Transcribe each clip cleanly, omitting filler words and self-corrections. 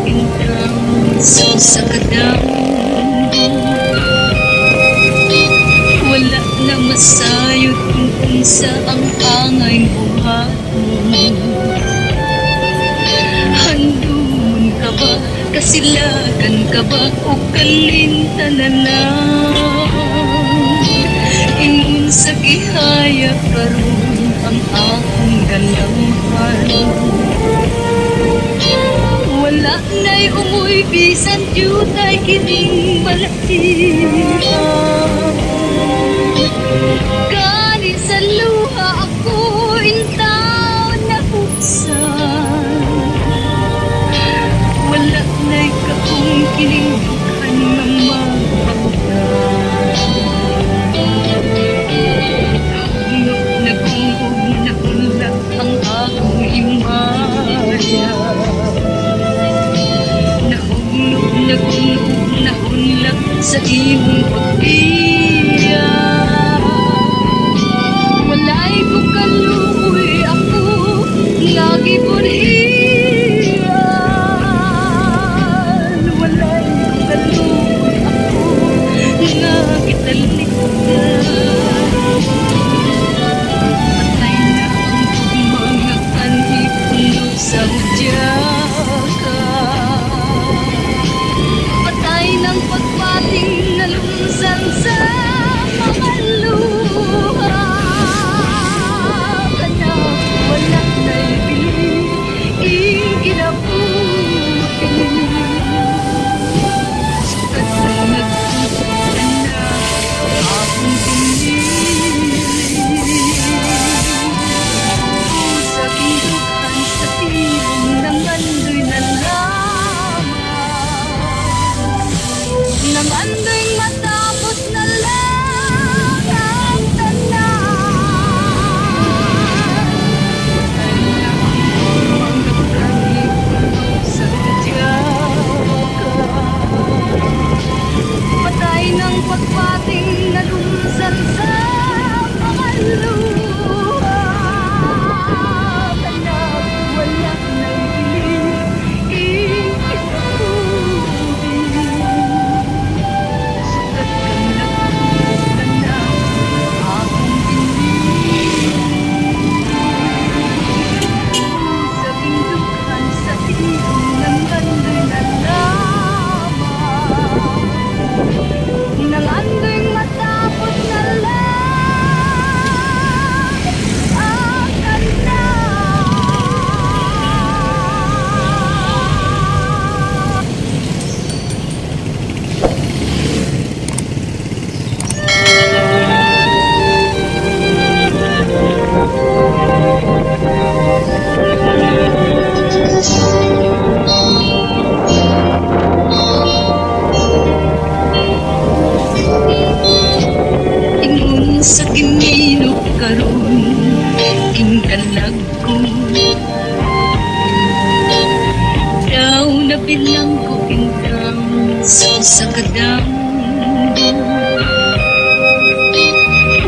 intang sa kadam. Wala na masayod kung sa ang angay buhat mo. Handun ka ba, kasilagan ka ba, o kalinta na lang? Ingon sa gihaya karon ang akong galamhan. Wala na'y umuy bisan jutay kining balahiran. Gani sa luha ako intaw na buksan. Wala na'y kaong kiningkan na magpagdan. Nagungog na ulak ang akong himaya. Nagungog na ulak sa imong pagbiya. Walay ko kaluoy ako nga gibunhiyan. Walay ko kaluoy ako nga gitalikdan. Patay na ang mga anhipon sa hudyakan. Patay ng pagpating na lumsan sa mga luha. Kana wala na'y bili, ikinabuti. Sukat na nagpupunan na akong pinili. Sa kindukan sa tirong ng andoy na lamang. Nang andoy matapos na lang ang tanan. Patay na ang mga kanipon sa hudyakan. Patay ng pagpating na lumsan sa mga luha. Kana wala na'y bili, ikinabuti. Sukat ka na akong pinili. Sa bindukan sa tirong ng andoy na lamang. Nang andoy matapos na lang ang tanan. Ingon sa kinino karon kinkalag ko. Daw nabilang ko intang sa kadam.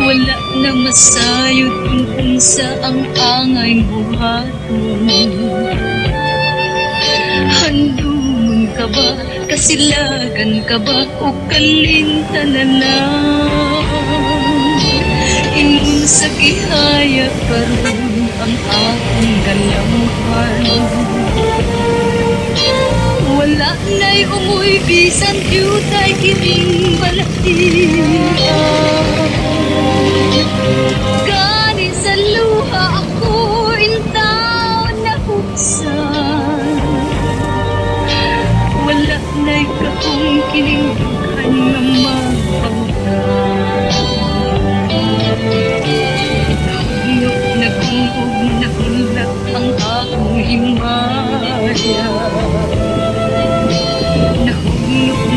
Wala na masayod kung sa ang angay buhat mo. Handun ka ba, kasilagan ka ba, o kalinta na lang? Ingon sa gihaya karon ang akong galamhan. Wala na'y umuy bisan jutay kining balahiran. Gani sa luha ako intaw na buksan. Wala na'y kaong kiningkan na magpagdan. Nagungog na ulak ang akong himaya.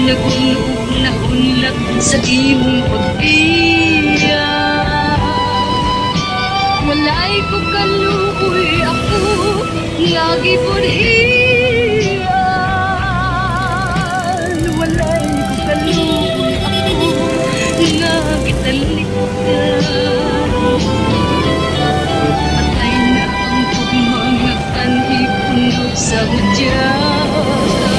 Nagungog na ulak sa imong pagbiya. Walay ko kaluoy ako nga gibunhiyan. Walay ko kaluoy ako nga gitalikdan. Patay na ang mga anhipon sa hudyakan.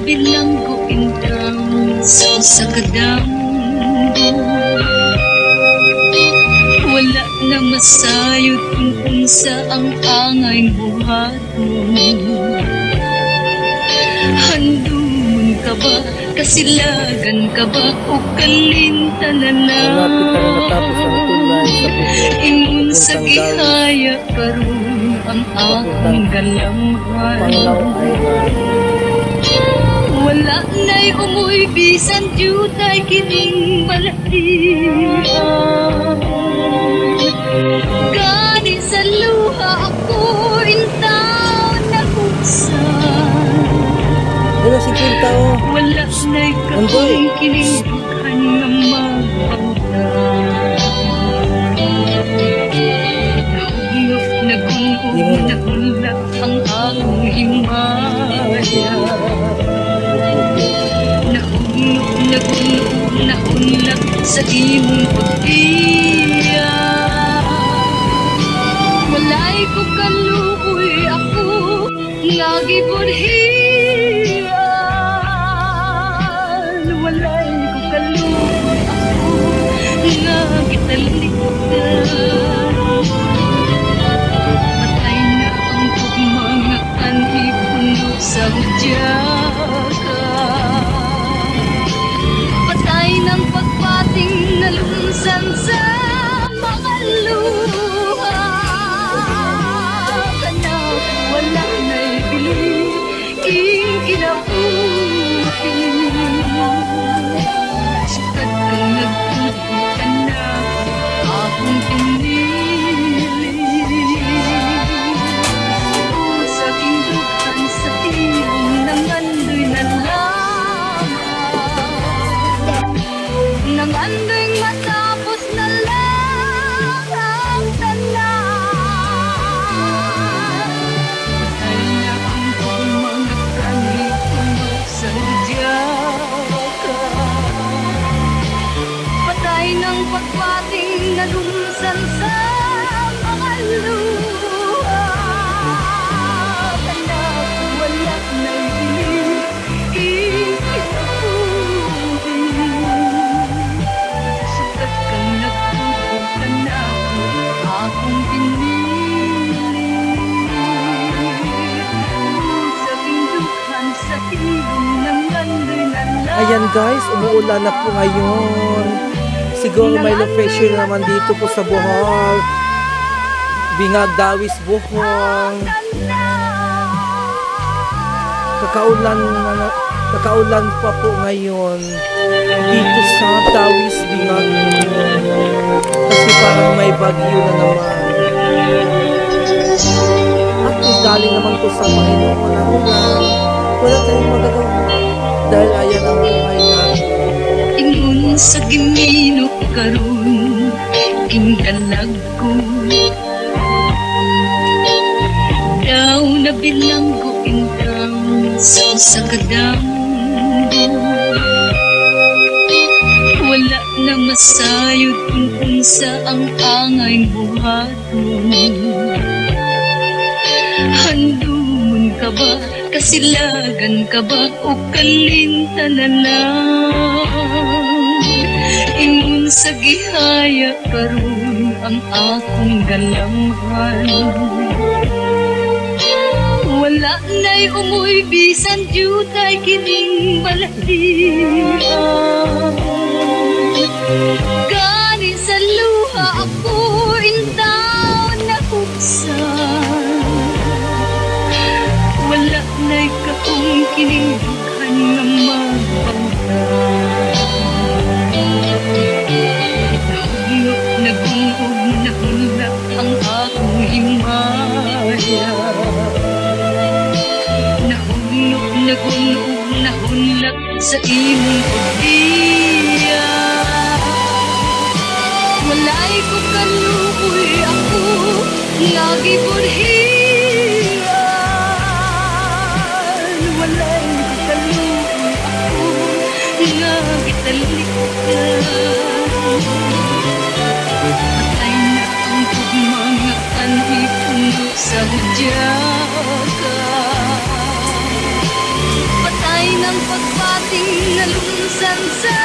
bilanggo intang sa kadamgo. Wala na masayod kung unsa ang angay buhaton. Handumon ka ba, kasilagan ka ba, o kalintanan na? Malapit na natapos ang tulay sa bukid. Ingon sa gihaya karon ang akong galamhan. Panglaw ay Wala na'y umuy bisan jutay kining malatian. Gani sa luha ako intaw na buksan. wala si Quinta oh. Wala na'y kaong kinibukhan na magpautan. Nahulog na gungong na hulak ang akong himaya. Nahulog na gungong na hulak sa imong pagtiya. Walay ko kaluoy ako nga gibudhian. Walay ko kaluoy ako nga gitalikdan. Patay na ang mga kanhipuno sa hudyaka. Patay ng pagpating na lunsan sa mga luha. Kana wala na'y bili king kinabuhi. Sikat kang nagtutukan na akong pinili. Sa kindukan sa iyong nangandoy na lamang. Nangandoy matapos na lang ang tanan. Patay na ang mga kanhipuno sa hudyaka. Patay ng pagpating na lunsan sa mga luha. Kana wala na'y bili ikinabuhi. Sukat kang nagtutukan na akong pinili. Sa pindukan sa ilong ng landoy na lang. Ayan guys, umuulan na po ngayon. Siguro may low pressure naman dito po sa Bohol. Bingag, Dawis, Bohol. Kakaulan pa po ngayon dito sa Dawis, Bingag. Kasi parang may bagyo na naman. At least galing naman to sa Panginoon ang ulan. Wala tayong magagawa dahil ayan ang buhay natin. Ingon sa ginino karon ginkalag ko. Daw na bilanggo intang sa kadamgo. Wala na masayod kung unsa ang angay buhaton. Handumon ka ba, kasilagan ka ba, o kalintanan na? Ingon sa gihaya karon ang akong galamhan. Wala na'y umuy bisan jutay kining malatian. Gani sa luha ako intaw na buksan. Wala na'y kaong kinibukhan na magpautan. Nahulog na gungog na hulak ang akong himaya. Nahulog na gungog na hulak sa imong pagtiya. Walay ko kaluoy ako nga gibudhian. Walay ko kaluoy ako nga gitalikdan. Patay na ang mga kanhipuno sa hudyaka. Patay ng lang sa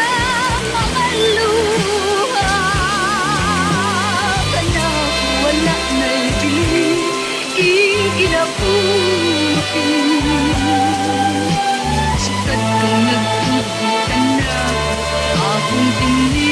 mga luha. Kana wala na'y bili, ikinabuhi. Sukat kong nagtugi ka na, akong tingin